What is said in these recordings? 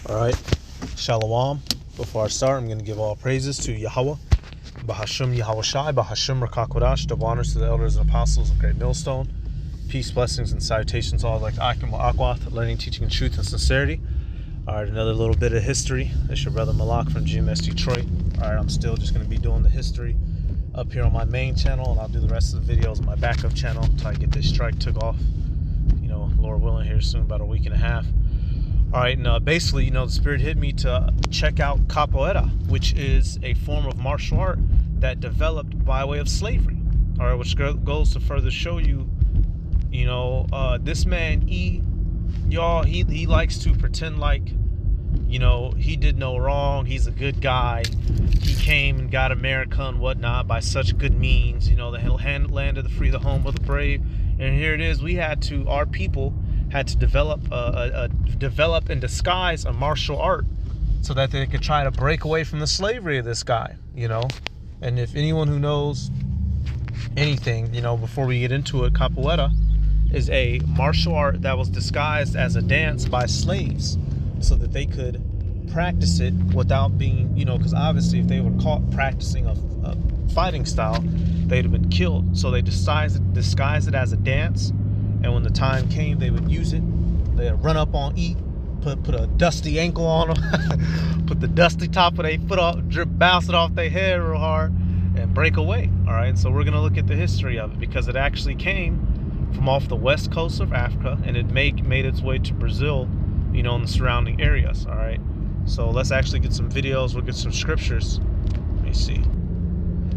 All right, Shalom. Before I start, I'm going to give all praises to Yahweh, Bahasham Yahweh Shai, Bahasham Rakakwadash, double honors to the elders and apostles of Great Millstone. Peace, blessings, and salutations all like Akim Akwath, learning, teaching, and truth and sincerity. All right, another little bit of history. It's your brother Malak from GMS Detroit. All right, I'm still just going to be doing the history up here on my main channel, and I'll do the rest of the videos on my backup channel until I get this strike took off. Lord willing, here soon, about a week and a half. All right, and basically, the Spirit hit me to check out Capoeira, which is a form of martial art that developed by way of slavery. All right, which goes to further show you, this man, he likes to pretend like, he did no wrong. He's a good guy. He came and got America and whatnot by such good means. The land of the free, the home of the brave. And here it is. Our people had to develop and disguise a martial art so that they could try to break away from the slavery of this guy, And if anyone who knows anything, before we get into it, Capoeira is a martial art that was disguised as a dance by slaves so that they could practice it without being, because obviously if they were caught practicing a fighting style, they'd have been killed. So they disguised it as a dance, and when the time came, they would use it. They'd run up on E, put a dusty ankle on them, put the dusty top of their foot off, bounce it off their head real hard, and break away. All right, and so we're gonna look at the history of it because it actually came from off the west coast of Africa, and it made its way to Brazil, in the surrounding areas. All right, so let's actually get some videos. We'll get some scriptures. Let me see.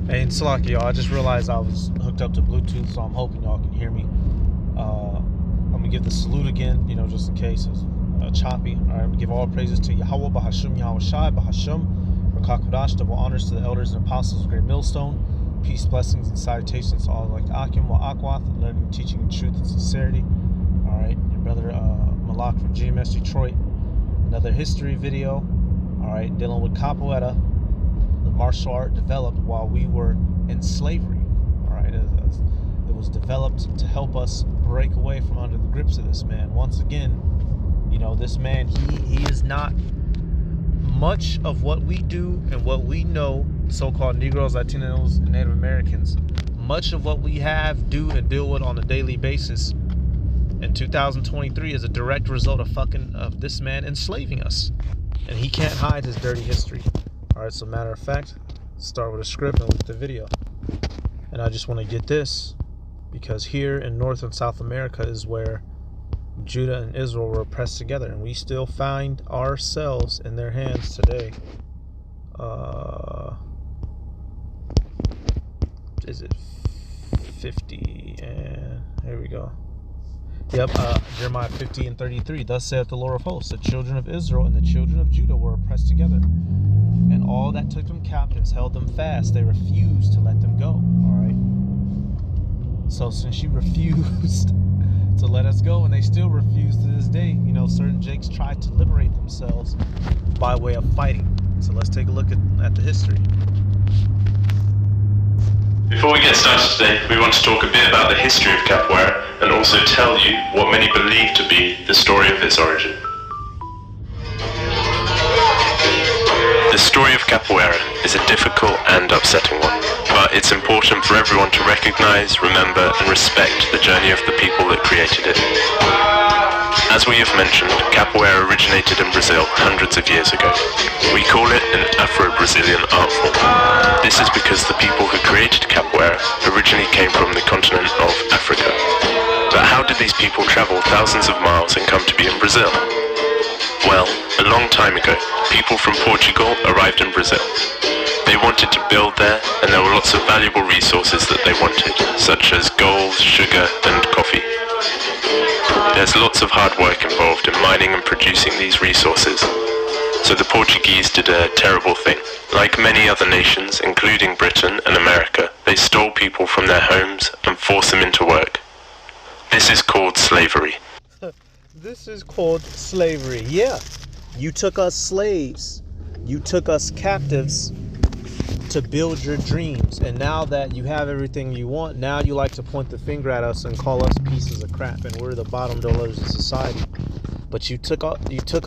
And Salaki, y'all, I just realized I was hooked up to Bluetooth, so I'm hoping y'all can hear me. I'm gonna give the salute again, just in case it's choppy. All right, I'm gonna give all praises to Yahweh, Bahasham Yahweh Shai, Bahasham Rakakwadash, double honors to the elders and apostles of Great Millstone. Peace, blessings, and salutations to all like Akim Akwath, learning, teaching, and truth and sincerity. All right, your brother Malak from GMS Detroit. Another history video. All right, dealing with Capoeira, the martial art developed while we were in slavery. All right, it was developed to help us break away from under the grips of this man. Once again, this man, he is not much of what we do and what we know, so-called Negroes, Latinos, and Native Americans. Much of what we have, do, and deal with on a daily basis in 2023 is a direct result of this man enslaving us, and he can't hide his dirty history. All right, so matter of fact, start with a script and look at the video. And I just want to get this because here in North and South America is where Judah and Israel were pressed together, and we still find ourselves in their hands today. Is it 50? And here we go. Yep, Jeremiah 50 and 33. Thus saith the Lord of hosts, the children of Israel and the children of Judah were oppressed together, and all that took them captives held them fast. They refused to let them go. All right. So since you refused to let us go, and they still refuse to this day, certain Jakes tried to liberate themselves by way of fighting. So let's take a look at the history. Before we get started today, we want to talk a bit about the history of Capoeira and also tell you what many believe to be the story of its origin. The story of Capoeira is a difficult and upsetting one, but it's important for everyone to recognize, remember, and respect the journey of the people that created it. As we have mentioned, Capoeira originated in Brazil hundreds of years ago. We call it an Afro-Brazilian art form. This is because the people who created Capoeira originally came from the continent of Africa. But how did these people travel thousands of miles and come to be in Brazil? Well, a long time ago, people from Portugal arrived in Brazil. They wanted to build there, and there were lots of valuable resources that they wanted, such as gold, sugar, and coffee. There's lots of hard work involved in mining and producing these resources. So the Portuguese did a terrible thing. Like many other nations, including Britain and America, they stole people from their homes and forced them into work. This is called slavery. This is called slavery. Yeah, you took us slaves. You took us captives to build your dreams. And now that you have everything you want, now you like to point the finger at us and call us pieces of crap, and we're the bottom dwellers of society. But you took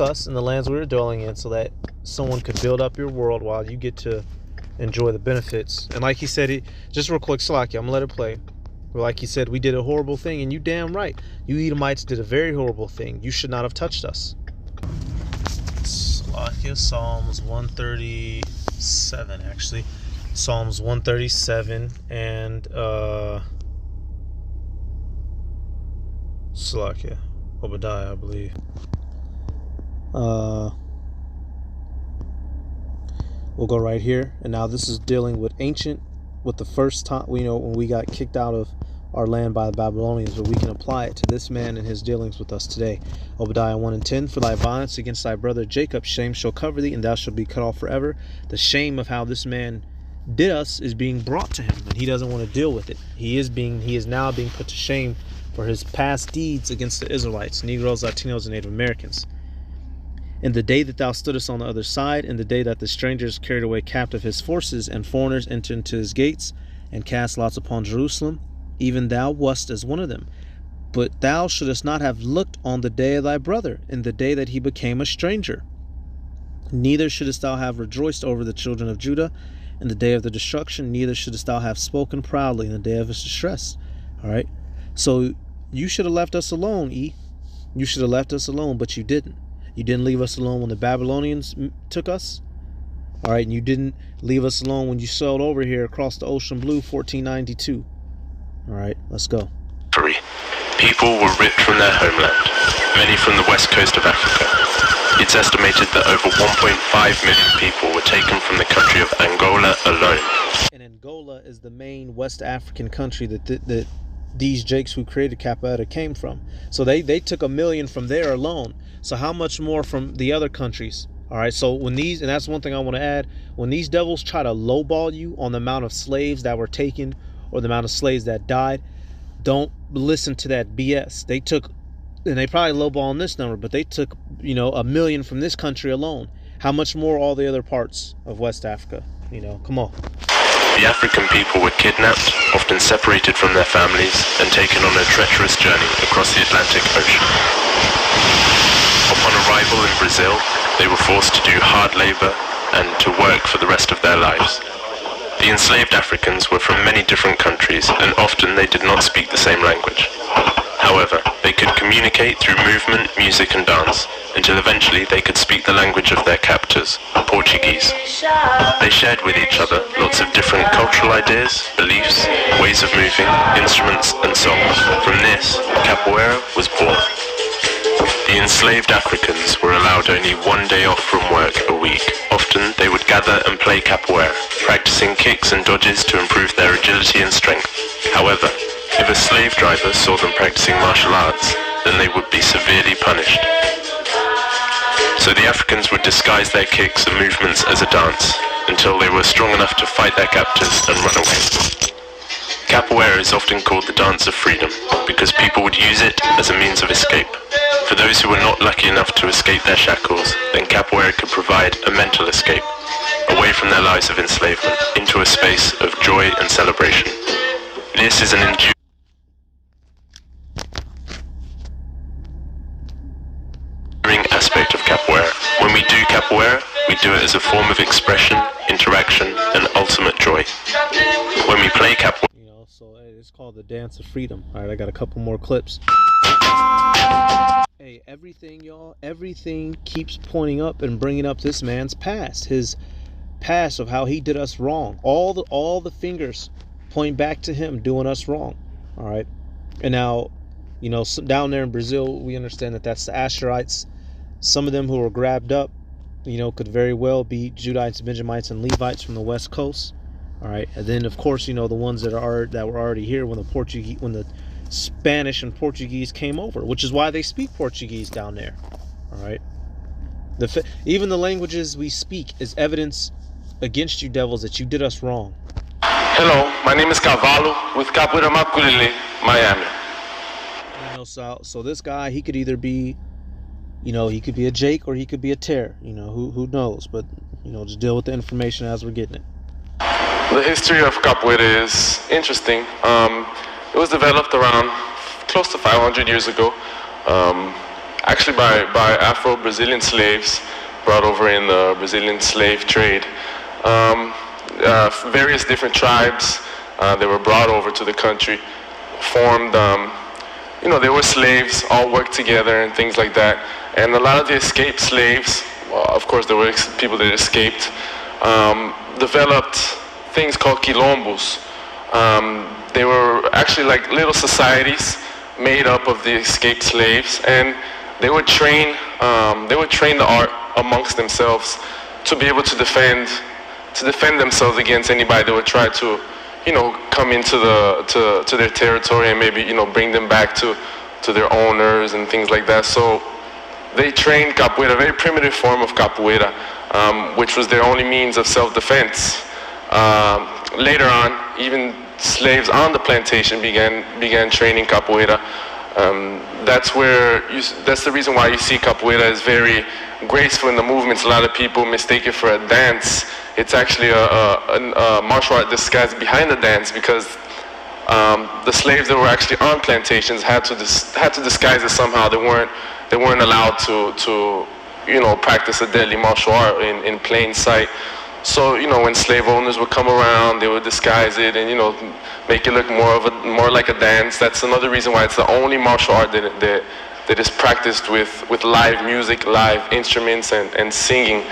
us in the lands we were dwelling in so that someone could build up your world while you get to enjoy the benefits. And like he said, just real quick, Slacky, I'm gonna let it play. But like he said, we did a horrible thing, and you damn right. You Edomites did a very horrible thing. You should not have touched us. Slakia, Psalms 137, actually. Psalms 137 and Slakia. Obadiah, I believe. We'll go right here. And now this is dealing with the first time, when we got kicked out of our land by the Babylonians, but we can apply it to this man and his dealings with us today. Obadiah 1 and 10, for thy violence against thy brother Jacob, shame shall cover thee, and thou shalt be cut off forever. The shame of how this man did us is being brought to him, and he doesn't want to deal with it. He is now being put to shame for his past deeds against the Israelites, Negroes, Latinos, and Native Americans. In the day that thou stoodest on the other side, in the day that the strangers carried away captive his forces, and foreigners entered into his gates, and cast lots upon Jerusalem, even thou wast as one of them. But thou shouldest not have looked on the day of thy brother, in the day that he became a stranger. Neither shouldest thou have rejoiced over the children of Judah in the day of the destruction, neither shouldest thou have spoken proudly in the day of his distress. All right? So you should have left us alone, E. You should have left us alone, but you didn't. You didn't leave us alone when the Babylonians took us. All right, and you didn't leave us alone when you sailed over here across the ocean blue, 1492. All right, let's go. People were ripped from their homeland, many from the west coast of Africa. It's estimated that over 1.5 million people were taken from the country of Angola alone. And Angola is the main West African country that these Jakes who created Capoeira came from. So they took 1 million from there alone. So how much more from the other countries? All right, so when these, and that's one thing I want to add, when these devils try to lowball you on the amount of slaves that were taken or the amount of slaves that died, don't listen to that BS. They took, and they probably lowball on this number, but they took, 1 million from this country alone. How much more all the other parts of West Africa? Come on. The African people were kidnapped, often separated from their families, and taken on a treacherous journey across the Atlantic Ocean. Upon arrival in Brazil, they were forced to do hard labor and to work for the rest of their lives. The enslaved Africans were from many different countries, and often they did not speak the same language. However, they could communicate through movement, music, and dance, until eventually they could speak the language of their captors, Portuguese. They shared with each other lots of different cultural ideas, beliefs, ways of moving, instruments, and songs. From this, Capoeira was born. The enslaved Africans were allowed only 1 day off from work a week. Often they would gather and play capoeira, practicing kicks and dodges to improve their agility and strength. However, if a slave driver saw them practicing martial arts, then they would be severely punished. So the Africans would disguise their kicks and movements as a dance, until they were strong enough to fight their captors and run away. Capoeira is often called the dance of freedom, because people would use it as a means of escape. For those who were not lucky enough to escape their shackles, then Capoeira could provide a mental escape, away from their lives of enslavement, into a space of joy and celebration. This is an enduring aspect of Capoeira. When we do Capoeira, we do it as a form of expression, interaction, and ultimate joy. When we play Capoeira, so it's called the Dance of Freedom. All right, I got a couple more clips. Hey, everything, y'all, everything keeps pointing up and bringing up this man's past, his past of how he did us wrong. All the fingers point back to him doing us wrong. All right, and now, down there in Brazil, we understand that that's the Asherites. Some of them who were grabbed up, could very well be Judites, Benjamites, and Levites from the West Coast. All right, and then of course, the ones that were already here when the Spanish and Portuguese came over, which is why they speak Portuguese down there. All right, even the languages we speak is evidence against you devils that you did us wrong. Hello, my name is Cavallo with Capoeira Maculele, Miami. So this guy, he could either be, he could be a Jake or he could be a Tear. Who knows? But just deal with the information as we're getting it. The history of Capoeira is interesting. It was developed around close to 500 years ago. actually by Afro-Brazilian slaves brought over in the Brazilian slave trade. Various different tribes that were brought over to the country formed, they were slaves, all worked together and things like that. And a lot of the escaped slaves, well, of course there were people that escaped, developed things called quilombos. They were actually like little societies made up of the escaped slaves, and they would train the art amongst themselves to be able to defend themselves against anybody that would try to, come into to their territory and maybe, bring them back to their owners and things like that. So they trained capoeira, a very primitive form of capoeira, which was their only means of self-defense. Later on, even slaves on the plantation began training capoeira. That's the reason why you see capoeira is very graceful in the movements. A lot of people mistake it for a dance. It's actually a martial art disguised behind the dance, because the slaves that were actually on plantations had to disguise it somehow. They weren't allowed to practice a deadly martial art in plain sight. So when slave owners would come around, they would disguise it and make it look more like a dance. That's another reason why it's the only martial art that is practiced with live music, live instruments, and singing.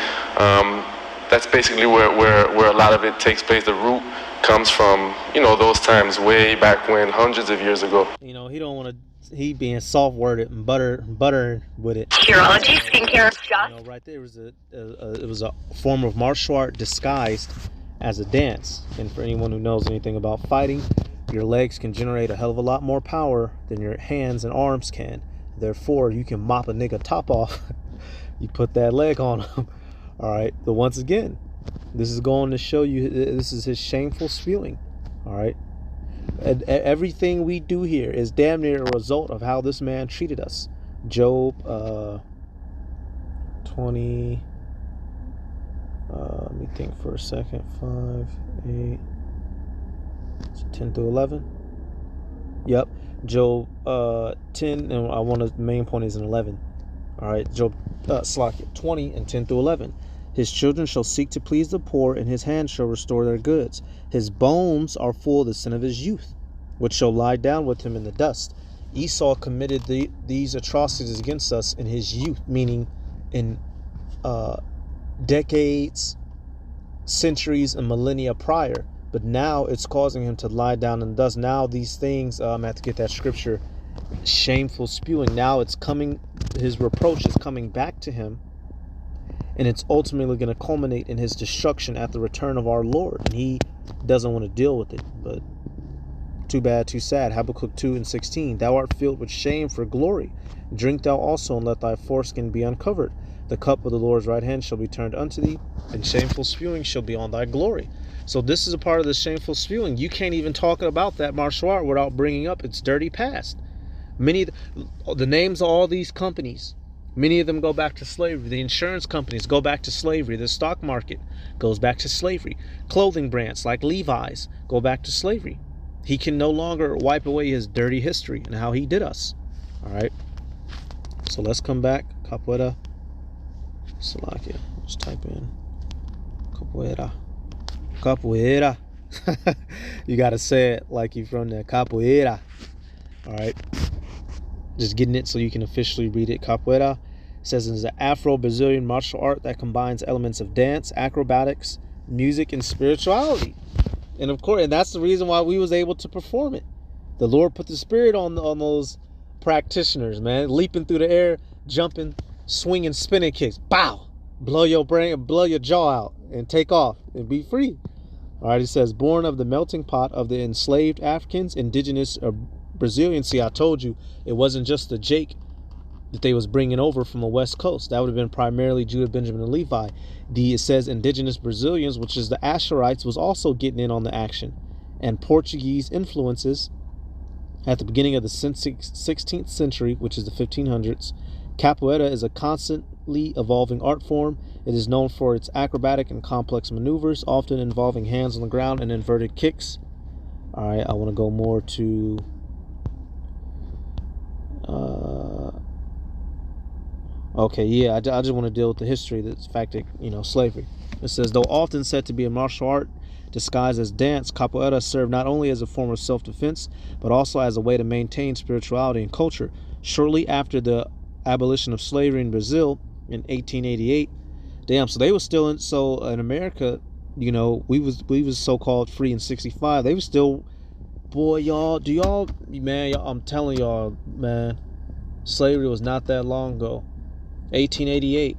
That's basically where a lot of it takes place. The root comes from those times way back when, hundreds of years ago. He don't want to. He being soft-worded and butter with it. Urology, skincare, right there was it was a form of martial art disguised as a dance. And for anyone who knows anything about fighting, your legs can generate a hell of a lot more power than your hands and arms can. Therefore, you can mop a nigga top off. You put that leg on him. All right. But once again, this is going to show you. This is his shameful spewing. All right. And everything we do here is damn near a result of how this man treated us. Job 20. Let me think for a second. 5, 8, 10 through 11. Yep. Job 10, and I want the main point is in 11. All right. Job 20 and 10 through 11. His children shall seek to please the poor, and his hand shall restore their goods. His bones are full of the sin of his youth, which shall lie down with him in the dust. Esau committed these atrocities against us in his youth, meaning in decades, centuries, and millennia prior. But now it's causing him to lie down in the dust. Now these things, I'm going to have to get that scripture, shameful spewing. Now it's coming, his reproach is coming back to him. And it's ultimately going to culminate in his destruction at the return of our Lord. And he doesn't want to deal with it. But too bad, too sad. Habakkuk 2 and 16. Thou art filled with shame for glory. Drink thou also, and let thy foreskin be uncovered. The cup of the Lord's right hand shall be turned unto thee, and shameful spewing shall be on thy glory. So this is a part of the shameful spewing. You can't even talk about that martial art without bringing up its dirty past. Many of the names of all these companies, many of them go back to slavery. The insurance companies go back to slavery. The stock market goes back to slavery. Clothing brands like Levi's go back to slavery. He can no longer wipe away his dirty history and how he did us. All right. So let's come back. Capoeira. Salakia. Let's type in Capoeira. Capoeira. You got to say it like you're from there. Capoeira. All right. Just getting it so you can officially read it. Capoeira says it's an Afro-Brazilian martial art that combines elements of dance, acrobatics, music, and spirituality. And of course, and that's the reason why we was able to perform it. The Lord put the spirit on those practitioners, man, leaping through the air, jumping, swinging, spinning kicks. Bow! Blow your brain, blow your jaw out, and take off and be free. All right, it says, born of the melting pot of the enslaved Africans, indigenous Brazilians. See, I told you it wasn't just the Jake that they was bringing over from the West Coast. That would have been primarily Judah, Benjamin, and Levi. It says indigenous Brazilians, which is the Asherites, was also getting in on the action. And Portuguese influences at the beginning of the 16th century, which is the 1500s. Capoeira is a constantly evolving art form. It is known for its acrobatic and complex maneuvers, often involving hands on the ground and inverted kicks. All right, I want to go more to Okay, yeah, I just want to deal with the history, the fact that, slavery. It says, though often said to be a martial art disguised as dance, capoeira served not only as a form of self-defense, but also as a way to maintain spirituality and culture. Shortly after the abolition of slavery in Brazil in 1888, so they were still in America, we was so-called free in 65. They was still, boy, I'm telling y'all, man, slavery was not that long ago. 1888.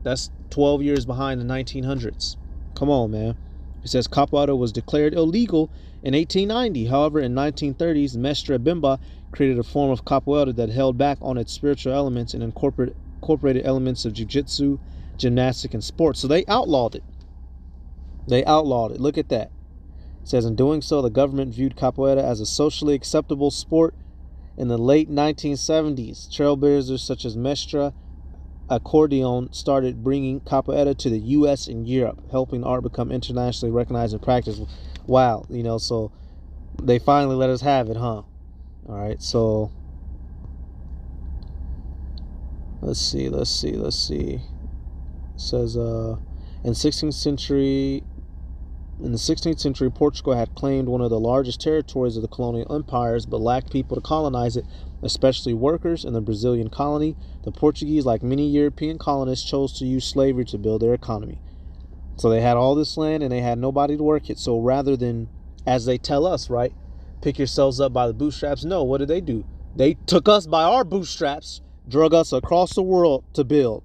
That's 12 years behind the 1900s. Come on, man. It says capoeira was declared illegal in 1890. However, in 1930s, Mestre Bimba created a form of capoeira that held back on its spiritual elements and incorporated elements of jiu-jitsu, gymnastic, and sports. So they outlawed it. Look at that. It says, in doing so, the government viewed capoeira as a socially acceptable sport. In the late 1970s, trailblazers such as Mestre Accordion started bringing capoeira to the U.S. and Europe, helping art become internationally recognized and practiced. Wow, so they finally let us have it, huh? All right, so let's see. It says, in the 16th century, Portugal had claimed one of the largest territories of the colonial empires, but lacked people to colonize it, especially workers in the Brazilian colony. The Portuguese, like many European colonists, chose to use slavery to build their economy. So they had all this land and they had nobody to work it. So rather than, as they tell us, right, pick yourselves up by the bootstraps, no, what did they do? They took us by our bootstraps, drug us across the world to build.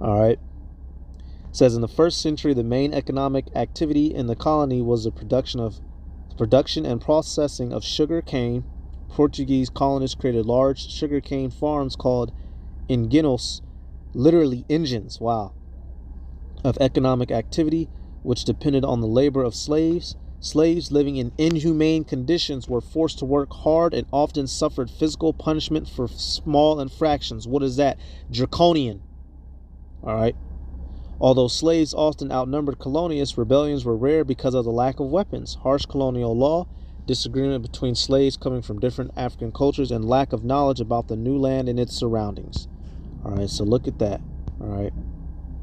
All right. It says, in the first century, the main economic activity in the colony was the production and processing of sugar cane. Portuguese colonists created large sugar cane farms called engenhos, literally engines, wow, of economic activity, which depended on the labor of slaves. Slaves living in inhumane conditions were forced to work hard and often suffered physical punishment for small infractions. What is that? Draconian. All right. Although slaves often outnumbered colonists, rebellions were rare because of the lack of weapons, harsh colonial law, disagreement between slaves coming from different African cultures, and lack of knowledge about the new land and its surroundings. All right, so look at that. All right,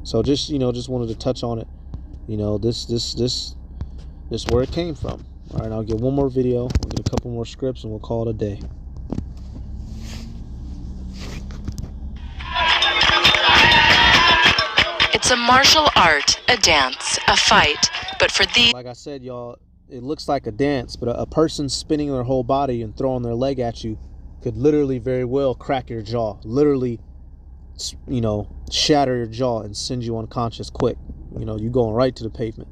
so just wanted to touch on it. This where it came from. All right, I'll get one more video. We'll get a couple more scripts, and we'll call it a day. It's a martial art, a dance, a fight, but for these... Like I said, y'all, it looks like a dance, but a person spinning their whole body and throwing their leg at you could literally very well crack your jaw. Literally, shatter your jaw and send you unconscious quick. You going right to the pavement.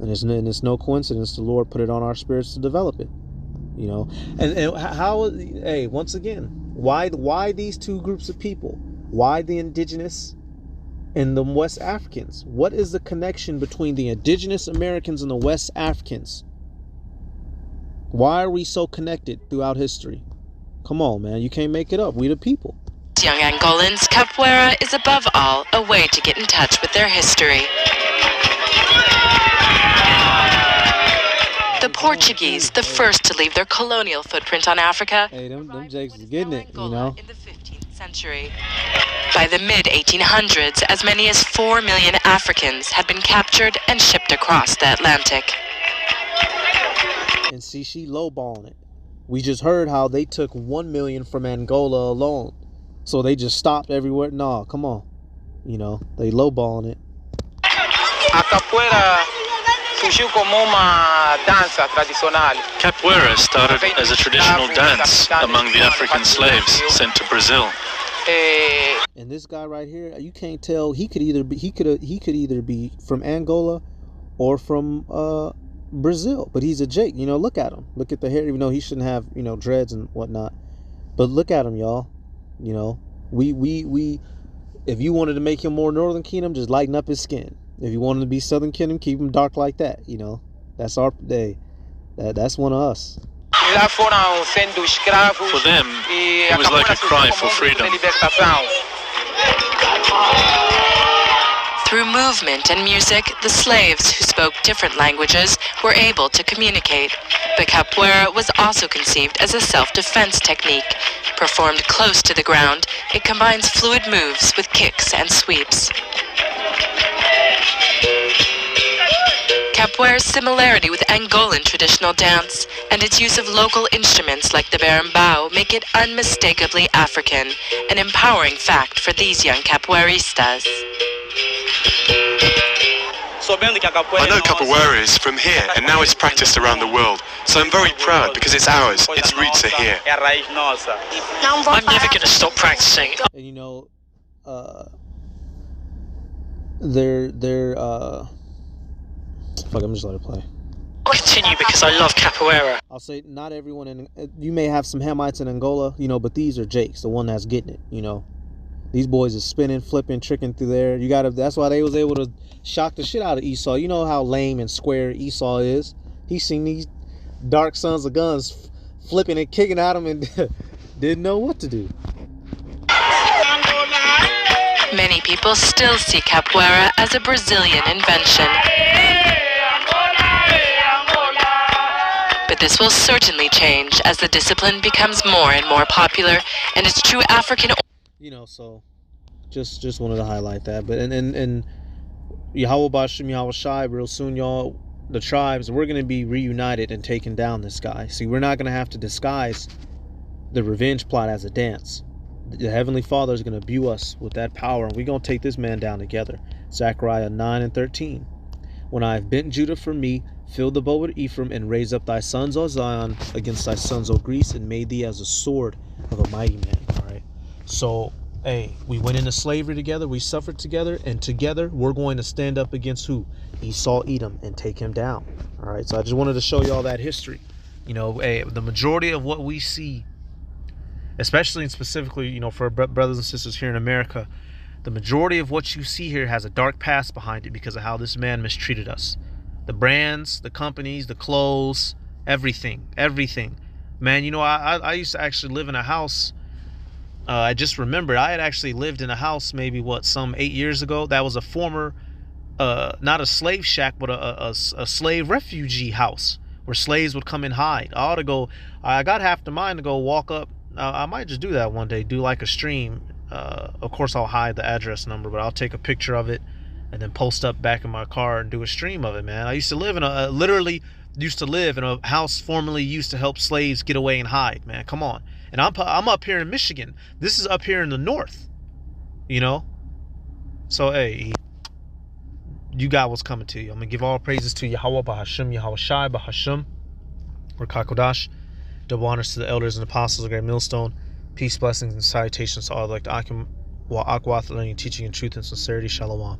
And it's no coincidence the Lord put it on our spirits to develop it. And how, hey, once again, why these two groups of people? Why the indigenous and the West Africans? What is the connection between the indigenous Americans and the West Africans? Why are we so connected throughout history? Come on, man. You can't make it up. We the people. Young Angolans, capoeira is above all a way to get in touch with their history. The Portuguese, the first to leave their colonial footprint on Africa, hey, them Jakes is getting it, in the 15th century. By the mid-1800s, as many as 4 million Africans had been captured and shipped across the Atlantic. And see, she lowballing it. We just heard how they took 1 million from Angola alone. So they just stopped everywhere. No, come on. They lowballing it. A capoeira surgiu como uma dança tradicional. Capoeira started as a traditional dance among the African slaves sent to Brazil. And this guy right here, you can't tell. He could either be from Angola or from Brazil, but he's a Jake. Look at him. Look at the hair, even though he shouldn't have dreads and whatnot. But look at him, y'all. We if you wanted to make him more Northern Kingdom, just lighten up his skin. If you wanted to be Southern Kingdom, keep him dark like that. That's our day. That's one of us. For them, it was like a cry for freedom. Through movement and music, the slaves, who spoke different languages, were able to communicate. But capoeira was also conceived as a self-defense technique. Performed close to the ground, it combines fluid moves with kicks and sweeps. Capoeira's similarity with Angolan traditional dance and its use of local instruments like the berimbau make it unmistakably African, an empowering fact for these young capoeiristas. I know capoeira is from here and now it's practiced around the world, so I'm very proud because it's ours, its roots are here. I'm never going to stop practicing. And you know, they're fuck, I'm just let it play. I'll continue because I love capoeira. I'll say not everyone in, you may have some Hamites in Angola, you know, but these are Jakes, the one that's getting it, you know. These boys is spinning, flipping, tricking through there. You gotta, that's why they was able to shock the shit out of Esau. You know how lame and square Esau is. He's seen these dark sons of guns flipping and kicking at him and didn't know what to do. Many people still see capoeira as a Brazilian invention. But this will certainly change as the discipline becomes more and more popular and its true African. You know, so just wanted to highlight that. But and Yahweh Bashim Yahweh Shai, real soon, y'all, the tribes, we're gonna be reunited and taking down this guy. See, we're not gonna have to disguise the revenge plot as a dance. The Heavenly Father is gonna imbue us with that power, and we're gonna take this man down together. Zechariah 9:13. When I have bent Judah for me, filled the bow with Ephraim, and raised up thy sons, O Zion, against thy sons, O Greece, and made thee as a sword of a mighty man. All right. So, hey, we went into slavery together, we suffered together, and together we're going to stand up against who? Esau, Edom, and take him down. All right. So I just wanted to show you all that history. You know, hey, the majority of what we see, especially and specifically, you know, for brothers and sisters here in America, the majority of what you see here has a dark past behind it because of how this man mistreated us. The brands, the companies, the clothes, everything. Man, you know, I used to actually live in a house. I just remembered I had actually lived in a house maybe, some 8 years ago. That was a former, not a slave shack, but a slave refugee house where slaves would come and hide. I got half the mind to go walk up. I might just do that one day, do like a stream. Of course, I'll hide the address number, but I'll take a picture of it and then post up back in my car and do a stream of it, man. I used to live in literally used to live in a house formerly used to help slaves get away and hide, man. Come on. And I'm up here in Michigan. This is up here in the north, you know? So, hey, you got what's coming to you. I'm going to give all praises to Yahweh, Bahashim, Yahweh Shai, Bahashim, or Kakodash. Double honors to the elders and apostles of Great Millstone. Peace, blessings, and salutations to all like the Akim, Wa Akwath, learning, teaching, and truth and sincerity. Shalom.